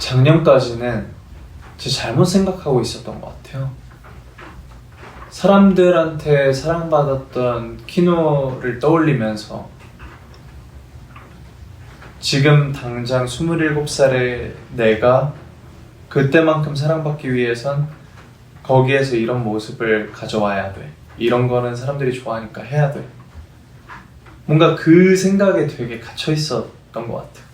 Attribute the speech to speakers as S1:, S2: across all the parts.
S1: 작년까지는 제가 잘못 생각하고 있었던 것 같아요. 사람들한테 사랑받았던 키노를 떠올리면서 지금 당장 27살의 내가 그때만큼 사랑받기 위해선 거기에서 이런 모습을 가져와야 돼. 이런 거는 사람들이 좋아하니까 해야 돼. 뭔가 그 생각에 되게 갇혀 있었던 것 같아요.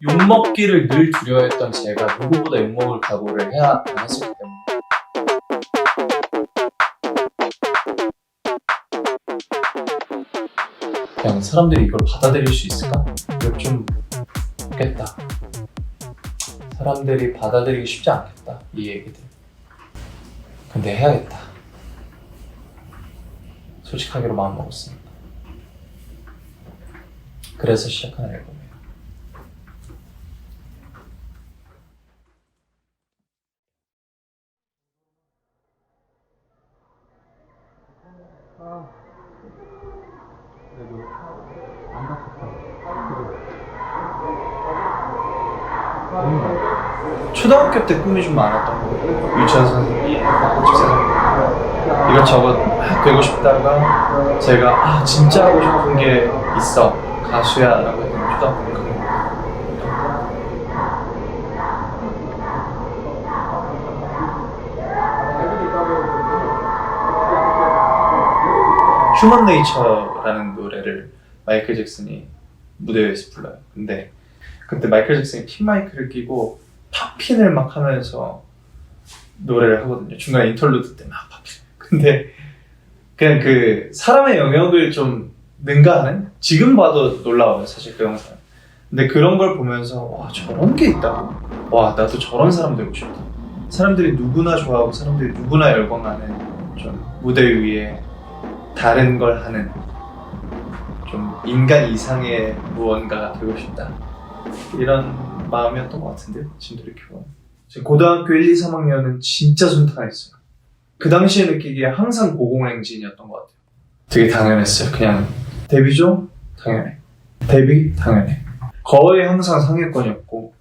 S1: 욕먹기를 늘 두려워했던 제가 누구보다 욕먹을 각오를 해야 했었기 때문에 그냥 사람들이 이걸 받아들일 수 있을까? 이걸 좀 겠다. 사람들이 받아들이기 쉽지 않겠다, 이 얘기들. 근데 해야겠다. 솔직하기로 마음먹었습니다. 그래서 시작한 앨범이에요. 그래도 안 바꿨다. 초등학교 때 꿈이 좀 많았던 거예요. 유치원 선생님, 집사님. 이것저것 되고 싶다가 제가 진짜 하고 싶은 게 있어, 가수야 라고 했더니 초등학교 때 휴먼 네이처라는 노래를 마이클 잭슨이 무대에서 불러요. 근데 그때 마이클 잭슨이 핀 마이크를 끼고 팝핀을 막 하면서 노래를 하거든요. 중간에 인터루드 때 막 팝핀. 근데 그냥 그 사람의 영역을 좀 능가하는? 지금 봐도 놀라워요, 사실 그 영상. 근데 그런 걸 보면서 와, 저런 게 있다고. 와, 나도 저런 사람 되고 싶다. 사람들이 누구나 좋아하고 사람들이 누구나 열광하는 좀 무대 위에 다른 걸 하는 좀 인간 이상의 무언가가 되고 싶다, 이런 마음이었던 것 같은데요. 지금 돌이켜보면 제 고등학교 1, 2, 3학년은 진짜 순탄했어요. 그 당시에 느끼기에 항상 고공행진이었던 것 같아요. 되게 당연했어요. 그냥 데뷔죠? 당연해. 데뷔? 당연해. 거의 항상 상위권이었고,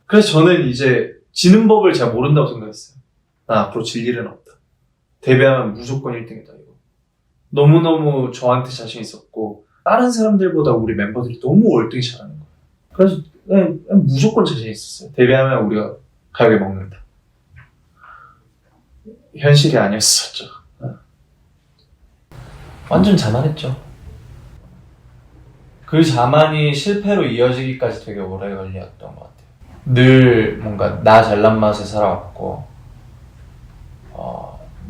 S1: 그래서 저는 이제 지는 법을 잘 모른다고 생각했어요. 나 앞으로 질 일은 없다. 데뷔하면 무조건 1등이다 이거. 너무너무 저한테 자신 있었고 다른 사람들보다 우리 멤버들이 너무 월등히 잘하는 거예요. 그래서 그냥 무조건 자신 있었어요. 데뷔하면 우리가 가요계 먹는다. 현실이 아니었었죠. 완전 자만했죠. 그 자만이 실패로 이어지기까지 되게 오래 걸렸던 것 같아요. 늘 뭔가 나 잘난 맛에 살아왔고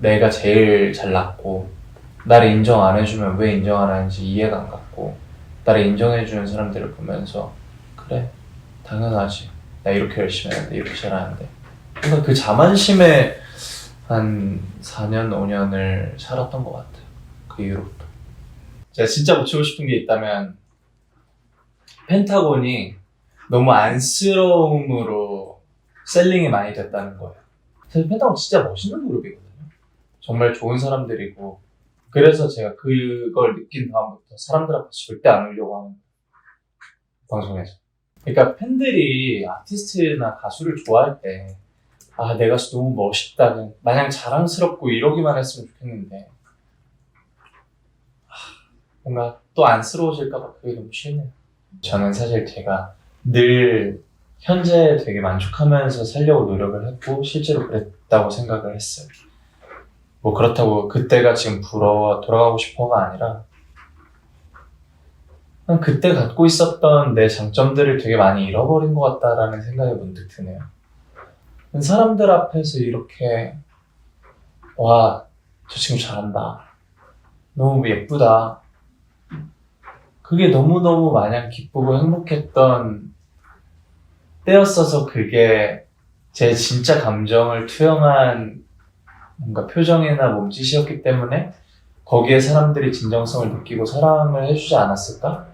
S1: 내가 제일 잘났고 나를 인정 안 해주면 왜 인정 안 하는지 이해가 안 갔고, 나를 인정해주는 사람들을 보면서 그래, 당연하지, 나 이렇게 열심히 하는데 이렇게 잘하는데, 뭔가 그 자만심에 한 4년, 5년을 살았던 것 같아요. 그 이후로부터. 제가 진짜 고치고 싶은 게 있다면 펜타곤이 너무 안쓰러움으로 셀링이 많이 됐다는 거예요. 사실 펜타곤 진짜 멋있는 그룹이거든요. 정말 좋은 사람들이고, 그래서 제가 그걸 느낀 다음부터 사람들 앞에서 절대 안 울려고 하는 거예요, 방송에서. 그러니까 팬들이 아티스트나 가수를 좋아할 때 내 가수 너무 멋있다, 그냥 마냥 자랑스럽고 이러기만 했으면 좋겠는데 뭔가 또 안쓰러워질까봐 그게 너무 싫네요. 저는 사실 제가 늘 현재에 되게 만족하면서 살려고 노력을 했고 실제로 그랬다고 생각을 했어요. 뭐 그렇다고 그때가 지금 부러워 돌아가고 싶어가 아니라 그냥 그때 갖고 있었던 내 장점들을 되게 많이 잃어버린 것 같다라는 생각이 문득 드네요. 사람들 앞에서 이렇게 와, 저 친구 잘한다, 너무 예쁘다, 그게 너무너무 마냥 기쁘고 행복했던 때였어서 그게 제 진짜 감정을 투영한 뭔가 표정이나 몸짓이었기 때문에 거기에 사람들이 진정성을 느끼고 사랑을 해주지 않았을까?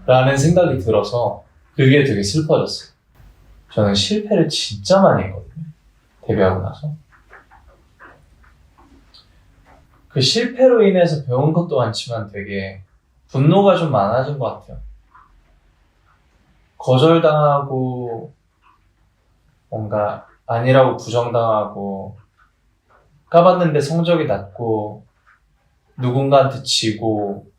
S1: 라는 생각이 들어서 그게 되게 슬퍼졌어요. 저는 실패를 진짜 많이 했거든요. 데뷔하고 나서. 그 실패로 인해서 배운 것도 많지만 되게 분노가 좀 많아진 것 같아요. 거절당하고 뭔가 아니라고 부정당하고 까봤는데 성적이 낮고 누군가한테 지고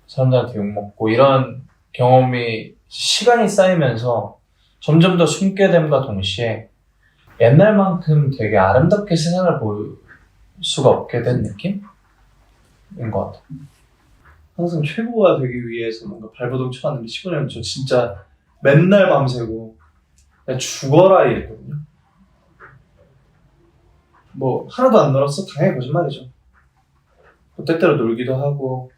S1: 사람들한테 욕먹고 이런 경험이 시간이 쌓이면서 점점 더 숨게 됨과 동시에 옛날만큼 되게 아름답게 세상을 볼 수가 없게 된 느낌인 것 같아요. 항상 최고가 되기 위해서 뭔가 발버둥 쳐왔는데 15년 저 진짜 맨날 밤새고 그냥 죽어라 이랬거든요. 뭐 하나도 안 놀았어? 당연히 거짓말이죠. 뭐 때때로 놀기도 하고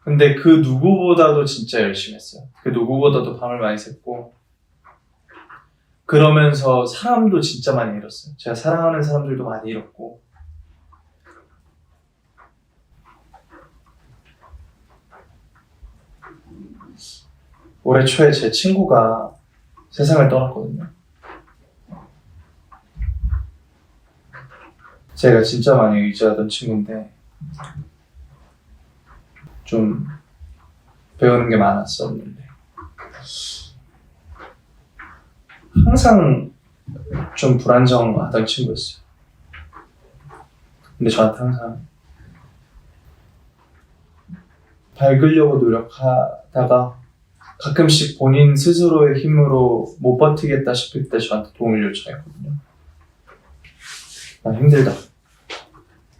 S1: 근데 그 누구보다도 진짜 열심히 했어요. 그 누구보다도 밤을 많이 샜고 그러면서 사람도 진짜 많이 잃었어요. 제가 사랑하는 사람들도 많이 잃었고 올해 초에 제 친구가 세상을 떠났거든요. 제가 진짜 많이 의지하던 친구인데 좀 배우는 게 많았었는데 항상 좀 불안정하던 친구였어요. 근데 저한테 항상 밝으려고 노력하다가 가끔씩 본인 스스로의 힘으로 못 버티겠다 싶을 때 저한테 도움을 요청했거든요. 나 힘들다.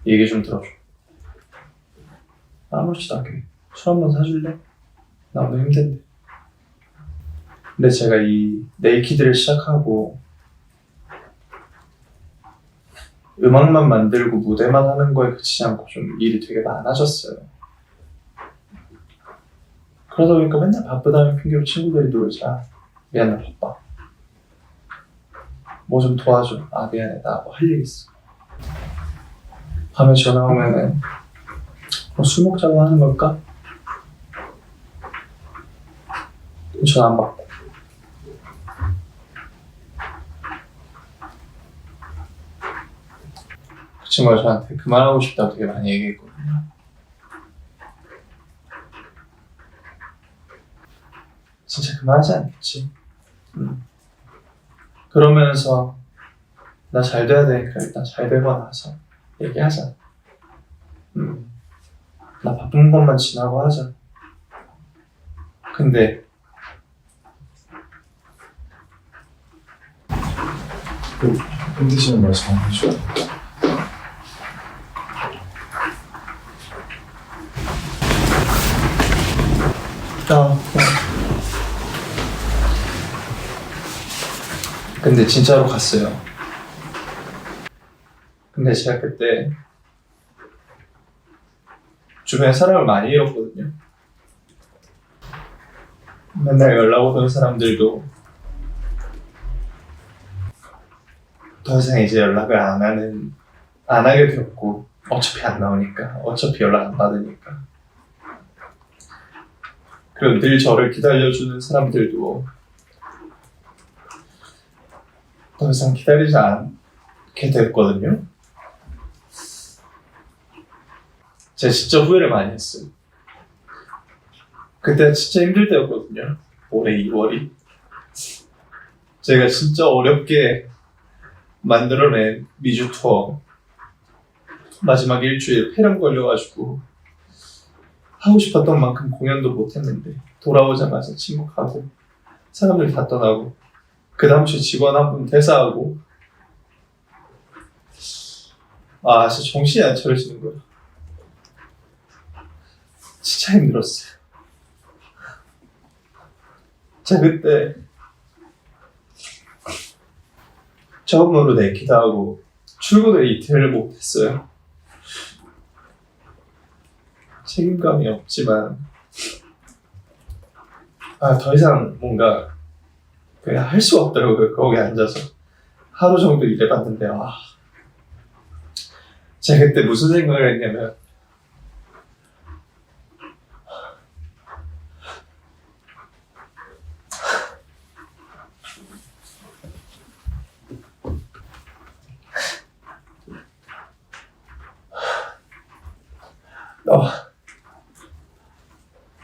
S1: 얘기 좀 들어줘. 아무렇지도 않게 술 한번 사줄래? 나 오늘 힘든데. 근데 제가 이 네이키드를 시작하고 음악만 만들고 무대만 하는 거에 그치지 않고 좀 일이 되게 많아졌어요. 그러다 보니까 맨날 바쁘다는 핑계로 친구들이 놀자. 미안, 나 바빠. 뭐 좀 도와줘. 아, 미안해. 나 뭐 할 일 있어. 밤에 전화 오면은 술 먹자고 하는 걸까? 전화 안 받고. 그 친구가 저한테 그만하고 싶다고 되게 많이 얘기했거든요. 진짜 그만하지 않겠지. 그러면서 나 잘 돼야 되니까 일단 잘 되고 나서 얘기하자. 나 바쁜 것만 지나고 하자. 근데
S2: 힘드시는 말씀 안 해주셔도
S1: 근데 진짜로 갔어요. 근데 제가 그때 주변에 사람을 많이 잃었거든요. 맨날 연락 오던 사람들도 더 이상 이제 연락을 안 하게 되었고 어차피 안 나오니까 어차피 연락 안 받으니까 그리고 늘 저를 기다려주는 사람들도 더 이상 기다리지 않게 됐거든요. 제가 진짜 후회를 많이 했어요. 그때 진짜 힘들 때였거든요. 올해 2월이. 제가 진짜 어렵게 만들어낸 미주 투어 마지막 일주일 폐렴 걸려가지고 하고 싶었던 만큼 공연도 못했는데 돌아오자마자 침묵하고 사람들 다 떠나고 그 다음 주에 직원 한 분 퇴사하고 아 진짜 정신이 안 차려지는 거야. 진짜 힘들었어요. 제가 그때 처음으로 네이키드 하고 출근을 이틀을 못했어요. 책임감이 없지만 더 이상 뭔가 그냥 할 수가 없더라고요. 거기 앉아서 하루 정도 일해봤는데 제가 그때 무슨 생각을 했냐면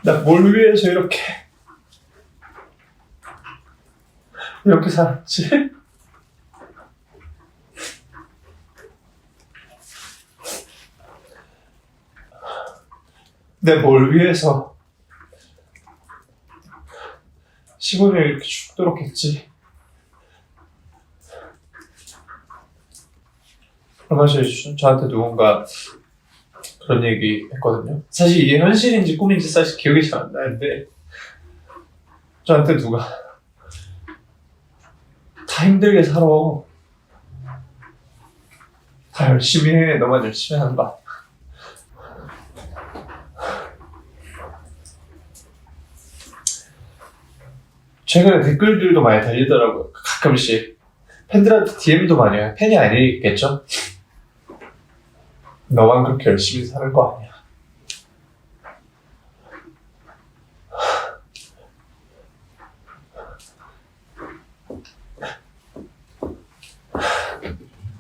S1: 나 뭘 위해서 이렇게 살았지? 내 뭘 위해서 15년 이렇게 죽도록 했지? 얼마 전에 저한테 누군가 그런 얘기 했거든요. 사실 이게 현실인지 꿈인지 사실 기억이 잘 안 나는데 저한테 누가 다 힘들게 살아. 다 열심히 해. 너만 열심히 하는 거 아니야. 최근에 댓글들도 많이 달리더라고요. 가끔씩. 팬들한테 DM도 많이 해요. 팬이 아니겠죠? 너만 그렇게 열심히 사는 거 아니야.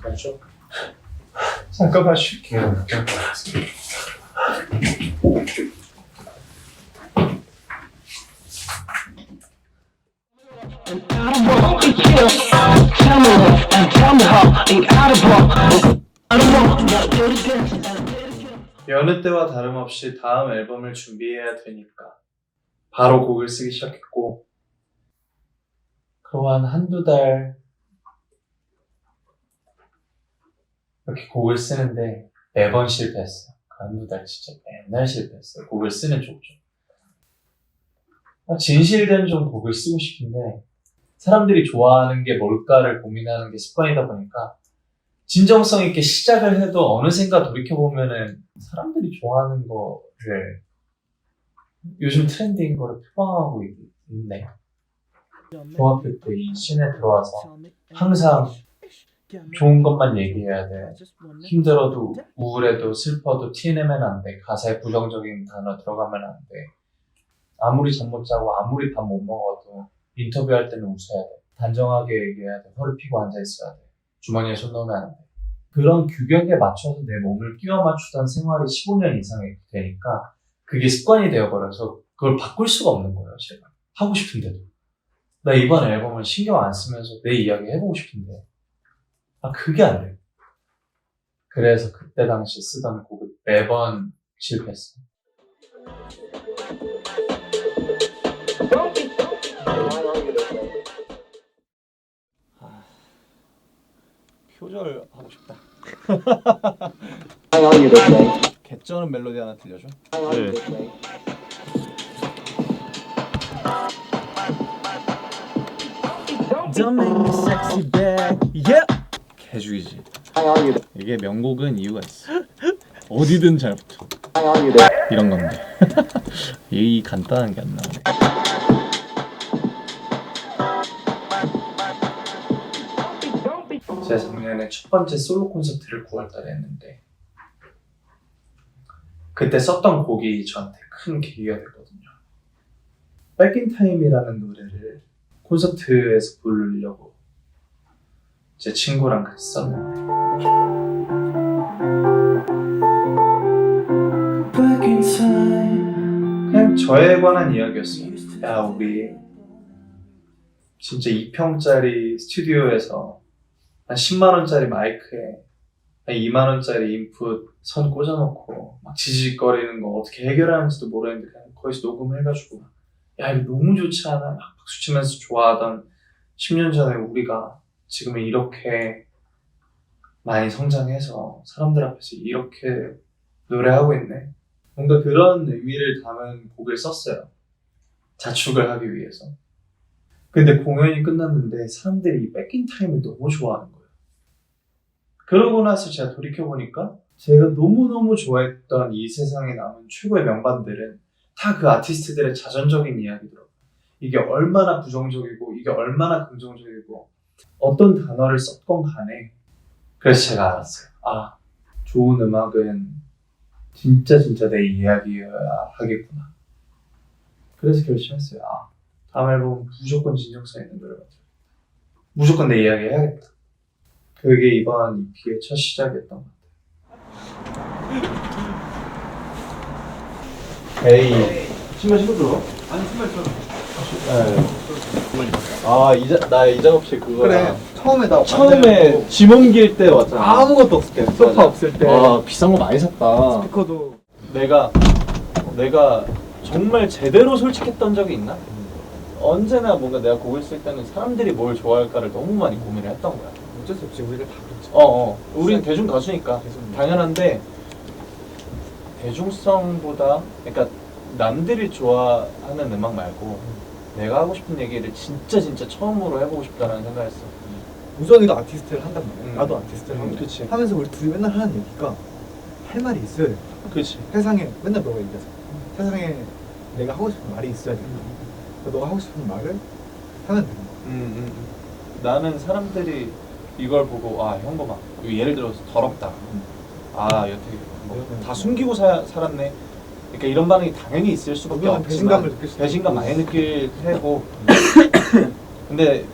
S2: 가죠?
S1: 잠깐만 쉴게요. 여느 때와 다름없이 다음 앨범을 준비해야 되니까 바로 곡을 쓰기 시작했고 그리고 한 한두 달 이렇게 곡을 쓰는데 매번 실패했어요. 그 한두 달 진짜 맨날 실패했어요. 곡을 쓰는 쪽 좀. 진실된 좀 곡을 쓰고 싶은데 사람들이 좋아하는 게 뭘까를 고민하는 게 습관이다 보니까 진정성 있게 시작을 해도 어느샌가 돌이켜보면은 사람들이 좋아하는 거를 요즘 트렌드인 거를 표방하고 있네. 중학교 때 이 씬에 들어와서 항상 좋은 것만 얘기해야 돼. 힘들어도 우울해도 슬퍼도 티내면 안 돼. 가사에 부정적인 단어 들어가면 안 돼. 아무리 잠 못 자고 아무리 밥 못 먹어도 인터뷰할 때는 웃어야 돼. 단정하게 얘기해야 돼. 허리 펴고 앉아 있어야 돼. 주머니에 손 넣으면 안 돼. 그런 규격에 맞춰서 내 몸을 끼워 맞추던 생활이 15년 이상이 되니까 그게 습관이 되어버려서 그걸 바꿀 수가 없는 거예요, 제가. 하고 싶은데도. 나 이번 앨범을 신경 안 쓰면서 내 이야기 해보고 싶은데 그게 안 돼. 그래서 그때 당시 쓰던 곡을 매번 실패했어.
S3: 표절 하고 싶다.
S4: How are you today?
S3: 개쩌는 멜로디 하나 들려줘.
S4: How are you today?
S3: Don't make me sexy back. Yeah. 개죽이지.
S4: How are you?
S3: 이게 명곡은 이유가 있어. 어디든 잘 붙어.
S4: How are you today?
S3: 이런 건데. 이 간단한 게 안 나오네.
S1: 제가 작년에 첫 번째 솔로 콘서트를 9월달에 했는데 그때 썼던 곡이 저한테 큰 계기가 됐거든요. 백인타임이라는 노래를 콘서트에서 부르려고 제 친구랑 같이 썼는데 그냥 저에 관한 이야기였어요. 야, 우리 진짜 2평짜리 스튜디오에서 한 10만원짜리 마이크에 한 2만원짜리 인풋 선 꽂아놓고 막 지직거리는 거 어떻게 해결하는지도 모르겠는데 그냥 거기서 녹음해가지고 야, 이거 너무 좋지 않아? 막 박수치면서 좋아하던 10년 전에 우리가 지금 이렇게 많이 성장해서 사람들 앞에서 이렇게 노래하고 있네. 뭔가 그런 의미를 담은 곡을 썼어요. 자축을 하기 위해서. 근데 공연이 끝났는데 사람들이 이 백인타임을 너무 좋아하는 거예요. 그러고 나서 제가 돌이켜보니까 제가 너무너무 좋아했던 이 세상에 남은 최고의 명반들은 다 그 아티스트들의 자전적인 이야기더라고요. 이게 얼마나 부정적이고 이게 얼마나 긍정적이고 어떤 단어를 썼건 간에 그래서 제가 알았어요. 아, 좋은 음악은 진짜 내 이야기여야 하겠구나. 그래서 결심했어요. 아, 다음 앨범은 무조건 진정성 있는 노래 같아요. 무조건 내 이야기 해야겠다. 그게 이번 EP의 첫 시작이었던 것 같아요.
S3: 에이 신발 신고 들어가?
S1: 아니 신발 좀.
S3: 나이 작업실 그거야.
S1: 처음에
S3: 짐 옮길 때 왔잖아.
S1: 아무것도 없을 때 소파 없을 때
S3: 비싼 거 많이 샀다.
S1: 스피커도
S3: 내가 정말 제대로 솔직했던 적이 있나? 언제나 뭔가 내가 곡을 쓸 때는 사람들이 뭘 좋아할까를 너무 많이 고민을 했던 거야.
S1: 어쩔 수 없지 우리가 다 그렇지.
S3: 우린 대중 가수니까 당연한데 대중성보다 그러니까 남들이 좋아하는 음악 말고 내가 하고 싶은 얘기를 진짜 처음으로 해보고 싶다는 생각을 했어.
S2: 우정이도 아티스트를 한단 말이야. 나도 아티스트를 하고
S3: 그치.
S2: 하면서 우리 둘이 맨날 하는 얘기가 할 말이 있어야 돼.
S3: 그치.
S2: 세상에 맨날 너가 얘기하잖아. 세상에 내가 하고 싶은 말이 있어야 돼. 너가 하고 싶은 말을 하면 되는 거야.
S3: 나는 사람들이 이걸 보고 현범아 예를 들어서 더럽다. 여태 다 숨기고 살았네. 그러니까 이런 반응이 당연히 있을 수밖에
S2: 그건
S3: 없지만
S2: 배신감을 느낄 수도
S3: 배신감
S2: 있고.
S3: 많이 느낄 테고 근데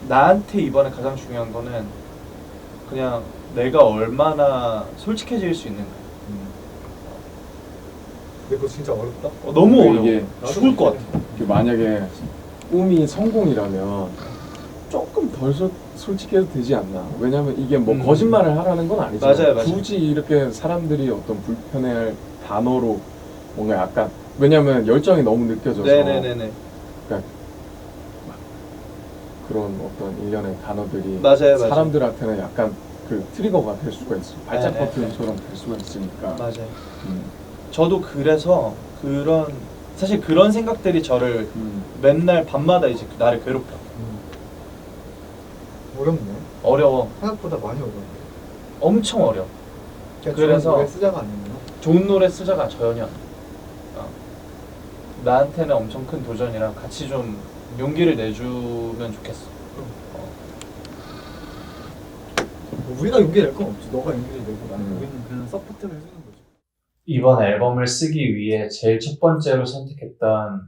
S3: 나한테 이번에 가장 중요한 거는 그냥 내가 얼마나 솔직해질 수 있는가.
S2: 근데 그거 진짜 어렵다.
S3: 너무 어려워.
S5: 이게
S3: 죽을 것 같아.
S5: 만약에 꿈이 성공이라면 조금 덜 솔직해도 되지 않나? 왜냐면 이게 뭐 거짓말을 하라는 건 아니지만
S3: 맞아요.
S5: 굳이 이렇게 사람들이 어떤 불편해할 단어로 뭔가 약간 왜냐면 열정이 너무 느껴져서
S3: 네네네네.
S5: 그런 어떤 일련의 단어들이
S3: 맞아요.
S5: 사람들한테는 약간 그 트리거가 될 수가 있어. 발작
S3: 네네.
S5: 버튼처럼 될 수가 있으니까.
S3: 맞아요.
S5: 음.
S3: 저도 그래서 사실 그런 생각들이 저를 맨날 밤마다 이제 나를 괴롭혀.
S2: 어렵네.
S3: 어려워.
S2: 생각보다 많이 어려워.
S3: 엄청 어려워.
S2: 그냥
S3: 그래서-
S2: 좋은 노래 쓰자가 아니구나.
S3: 좋은 노래 쓰자가 전혀. 나한테는 엄청 큰 도전이라 같이 좀 용기를 내주면 좋겠어.
S2: 우리가 용기 낼 건 없지. 너가 용기를 내고 나는 우리는 그냥 서포트를 해주는 거지.
S1: 이번 앨범을 쓰기 위해 제일 첫 번째로 선택했던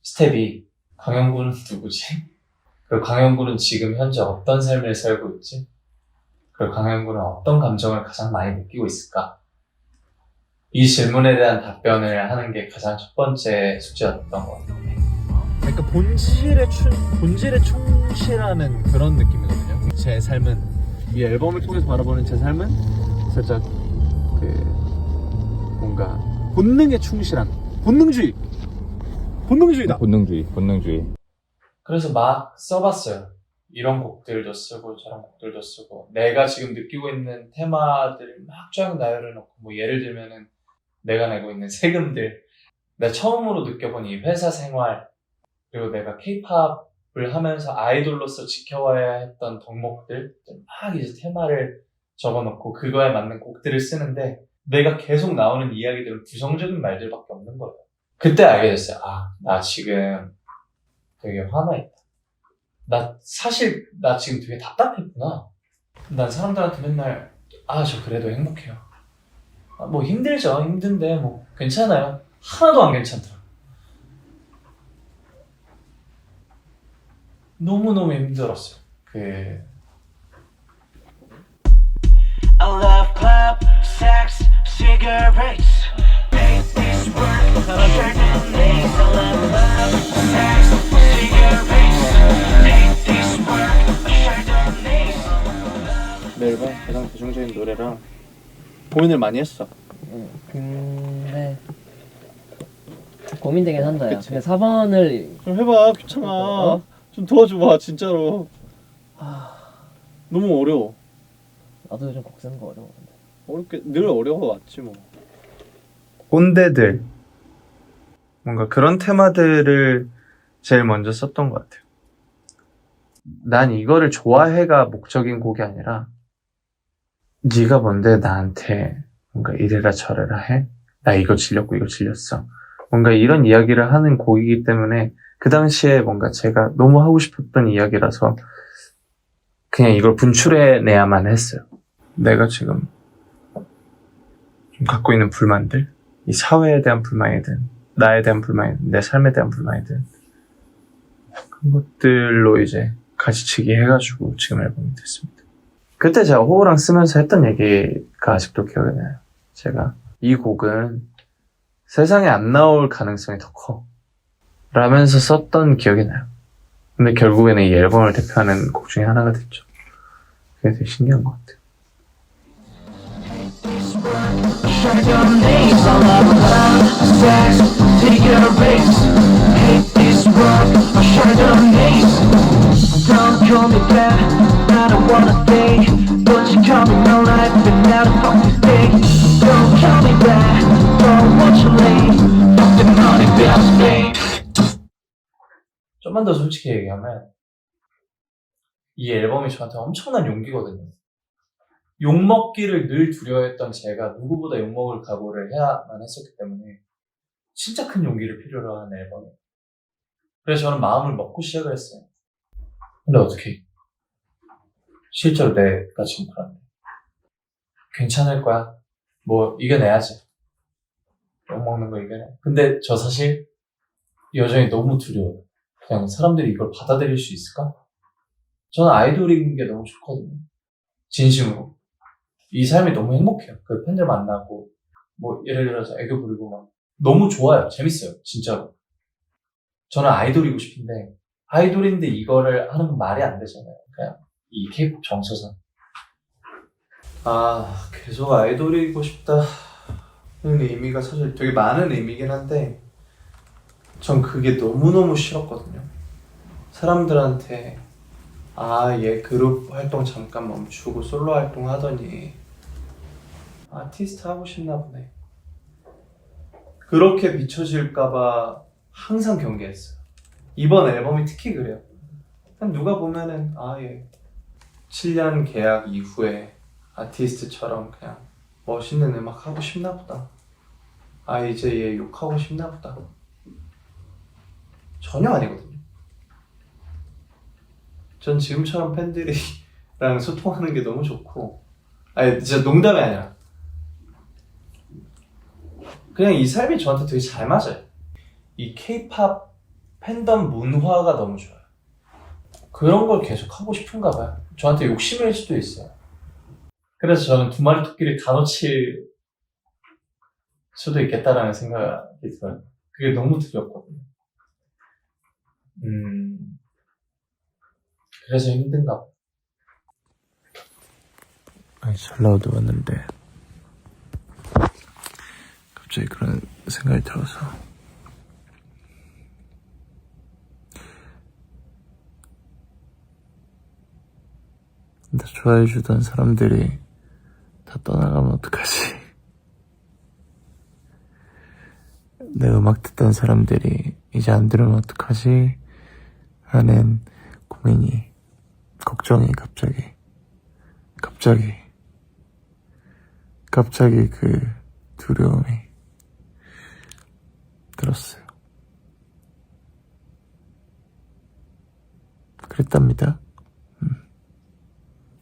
S1: 스텝이 강영구는 누구지? 그리고 강영구는 지금 현재 어떤 삶을 살고 있지? 그리고 강영구는 어떤 감정을 가장 많이 느끼고 있을까? 이 질문에 대한 답변을 하는 게 가장 첫 번째 숙제였던 것 같아요.
S3: 그러니까 본질에 충실하는 그런 느낌이거든요. 제 삶은 이 앨범을 통해서 바라보는 제 삶은 살짝 그 뭔가 본능에 충실한 본능주의다.
S5: 본능주의.
S1: 그래서 막 써봤어요. 이런 곡들도 쓰고 저런 곡들도 쓰고 내가 지금 느끼고 있는 테마들을 막 쫙 나열해 놓고 뭐 예를 들면은 내가 내고 있는 세금들, 내가 처음으로 느껴본 이 회사 생활, 그리고 내가 케이팝을 하면서 아이돌로서 지켜와야 했던 덕목들 막 이제 테마를 적어놓고 그거에 맞는 곡들을 쓰는데 내가 계속 나오는 이야기들은 부정적인 말들밖에 없는 거예요. 그때 알게 됐어요. 나 지금 되게 화나 있다. 나 지금 되게 답답했구나. 난 사람들한테 맨날 저 그래도 행복해요. 뭐 힘들죠. 힘든데 뭐 괜찮아요. 하나도 안 괜찮더라. 너무너무 힘들었어요.
S6: I love club, sex, cigarettes. Hate this work, certain days. I love sex, cigarettes. Hate this work, certain days.
S3: 내 앨범 가장 대중적인 노래랑 고민을 많이 했어.
S7: 근데 고민되긴 한다. 야.
S3: 그치.
S7: 근데 4번을
S3: 좀 해봐, 귀찮아. 좀 도와줘봐, 진짜로. 너무 어려워.
S7: 나도 요즘 곡 쓰는 거 어려워.
S3: 늘 어려워왔지 뭐.
S1: 꼰대들 뭔가 그런 테마들을 제일 먼저 썼던 것 같아요. 난 이거를 좋아해가 목적인 곡이 아니라 네가 뭔데 나한테 뭔가 이래라 저래라 해? 나 이거 질렸고 이거 질렸어. 뭔가 이런 이야기를 하는 곡이기 때문에 그 당시에 뭔가 제가 너무 하고 싶었던 이야기라서 그냥 이걸 분출해내야만 했어요. 내가 지금 좀 갖고 있는 불만들, 이 사회에 대한 불만이든 나에 대한 불만이든 내 삶에 대한 불만이든 그런 것들로 이제 가지치기 해가지고 지금 앨범이 됐습니다. 그때 제가 호호랑 쓰면서 했던 얘기가 아직도 기억이 나요. 제가 이 곡은 세상에 안 나올 가능성이 더 커. 라면서 썼던 기억이 나요. 근데 결국에는 이 앨범을 대표하는 곡 중에 하나가 됐죠. 그게 되게 신기한 것 같아요.
S6: Chardonnays, I love love, sex, cigarettes. Hate this world of Chardonnays. Don't call me back, I don't wanna stay. But you call me my life, and now the fuck this day. Don't call me back, don't want you late. Fuck the money, best pay.
S1: 좀만 더 솔직히 얘기하면 이 앨범이 저한테 엄청난 용기거든요. 욕먹기를 늘 두려워했던 제가 누구보다 욕먹을 각오를 해야만 했었기 때문에 진짜 큰 용기를 필요로 하는 앨범이에요. 그래서 저는 마음을 먹고 시작을 했어요. 근데 어떻게 실제로 내가 지금 그런데 괜찮을 거야. 뭐 이겨내야지. 욕먹는 거 이겨내. 근데 저 사실 여전히 너무 두려워요. 그냥 사람들이 이걸 받아들일 수 있을까? 저는 아이돌인 게 너무 좋거든요. 진심으로. 이 삶이 너무 행복해요. 그 팬들 만나고, 뭐, 예를 들어서 애교 부리고 막. 너무 좋아요. 재밌어요. 진짜로. 저는 아이돌이고 싶은데, 아이돌인데 이거를 하는 건 말이 안 되잖아요. 그냥, 이 K-pop 정서상. 아, 계속 아이돌이고 싶다. 는 의미가 사실 되게 많은 의미긴 한데, 전 그게 너무너무 싫었거든요. 사람들한테 얘 그룹 활동 잠깐 멈추고 솔로 활동 하더니 아티스트 하고 싶나 보네. 그렇게 비춰질까봐 항상 경계했어요. 이번 앨범이 특히 그래요. 누가 보면은 얘 7년 계약 이후에 아티스트처럼 그냥 멋있는 음악 하고 싶나 보다. 이제 얘 욕하고 싶나 보다. 전혀 아니거든요. 전 지금처럼 팬들이랑 소통하는 게 너무 좋고, 진짜 농담이 아니라 그냥 이 삶이 저한테 되게 잘 맞아요. 이 K-pop 팬덤 문화가 너무 좋아요. 그런 걸 계속 하고 싶은가 봐요. 저한테 욕심일 수도 있어요. 그래서 저는 두 마리 토끼를 다 놓칠 수도 있겠다라는 생각이 들어요. 그게 너무 두렵거든요. 그래서 힘든가 봐. 잘 나오도 왔는데 갑자기 그런 생각이 들어서 나 좋아해주던 사람들이 다 떠나가면 어떡하지? 내 음악 듣던 사람들이 이제 안 들으면 어떡하지? 하는 고민이, 걱정이 갑자기 그 두려움이 들었어요. 그랬답니다.